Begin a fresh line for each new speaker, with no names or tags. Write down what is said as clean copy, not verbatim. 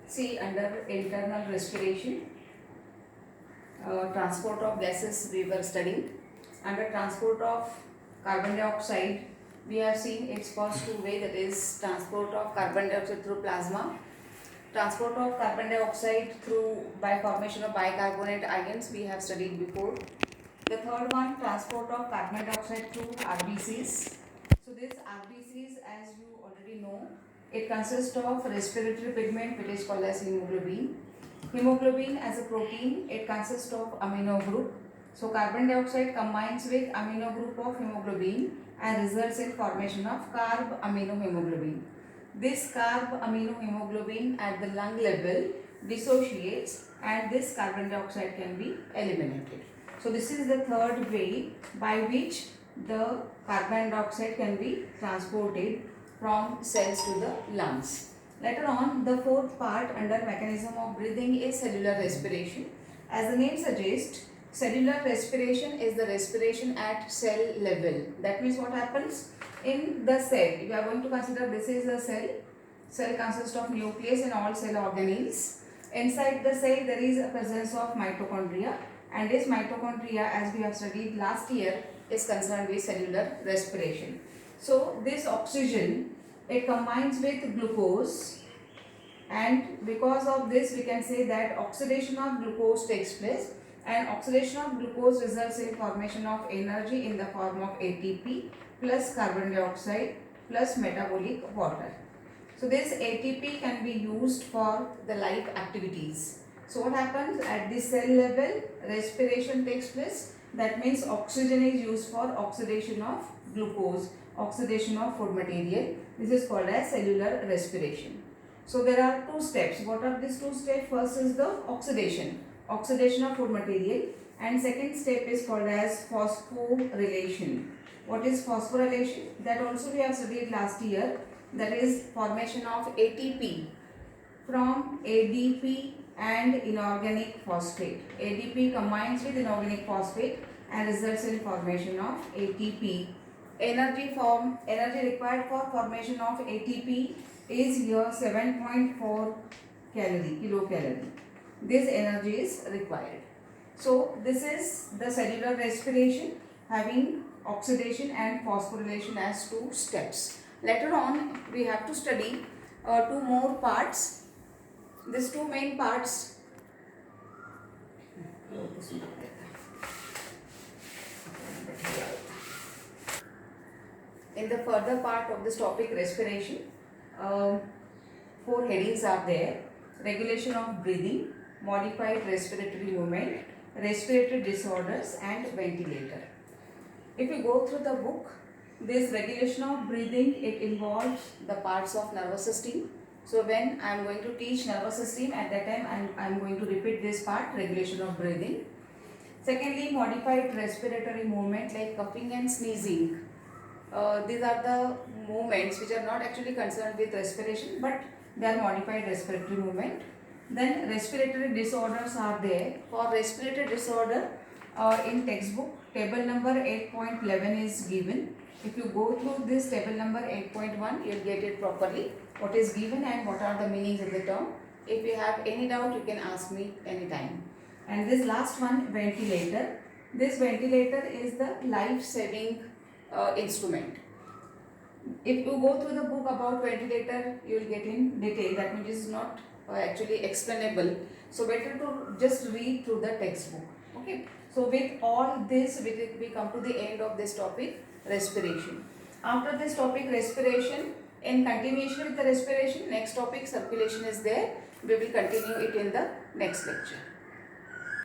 See, under internal respiration, transport of gases we were studying. Under transport of carbon dioxide, we have seen its first two way, that is transport of carbon dioxide through plasma, transport of carbon dioxide through by formation of bicarbonate ions we have studied before. The third one, transport of carbon dioxide through RBCs. So this RBCs, as you already know, it consists of respiratory pigment which is called as hemoglobin. Hemoglobin as a protein, it consists of amino group. So carbon dioxide combines with amino group of hemoglobin and results in formation of carb amino hemoglobin. This carb amino hemoglobin at the lung level dissociates and this carbon dioxide can be eliminated. So this is the third way by which the carbon dioxide can be transported from cells to the lungs. Later on, the fourth part under mechanism of breathing is cellular respiration. As the name suggests, cellular respiration is the respiration at cell level. That means what happens in the cell. We are going to consider this is a cell. Cell consists of nucleus and all cell organelles. Inside the cell there is a presence of mitochondria, and this mitochondria, as we have studied last year, is concerned with cellular respiration. So this oxygen, it combines with glucose, and because of this we can say that oxidation of glucose takes place, and oxidation of glucose results in formation of energy in the form of ATP plus carbon dioxide plus metabolic water. So this ATP can be used for the life activities. So what happens at the cell level, respiration takes place. That means oxygen is used for oxidation of glucose, oxidation of food material. This is called as cellular respiration. So there are two steps. What are these two steps? First is the oxidation of food material, and second step is called as phosphorylation. What is phosphorylation? That also we have studied last year. That is formation of ATP from ADP and inorganic phosphate. ADP combines with inorganic phosphate and results in formation of ATP. Energy required for formation of ATP is here 7.4 kilocalorie. This energy is required. So this is the cellular respiration having oxidation and phosphorylation as two steps. Later on we have to study two more parts. These two main parts. In the further part of this topic, respiration, four headings are there: regulation of breathing, modified respiratory movement, respiratory disorders, and ventilator. If you go through the book, this regulation of breathing, it involves the parts of nervous system. So when I am going to teach nervous system, at that time I am going to repeat this part, regulation of breathing. Secondly, modified respiratory movement like coughing and sneezing. These are the movements which are not actually concerned with respiration, but they are modified respiratory movement. Then respiratory disorders are there. For respiratory disorder, in textbook, table number 8.11 is given. If you go through this table number 8.1, you will get it properly. What is given and what are the meanings of the term. If you have any doubt, you can ask me anytime. And this last one, ventilator. This ventilator is the life-saving instrument. If you go through the book about ventilator, you will get in detail. That means it is not actually explainable. So better to just read through the textbook. Okay. So with all this, we come to the end of this topic, respiration. After this topic, respiration, in continuation with the respiration, next topic, circulation is there. We will continue it in the next lecture.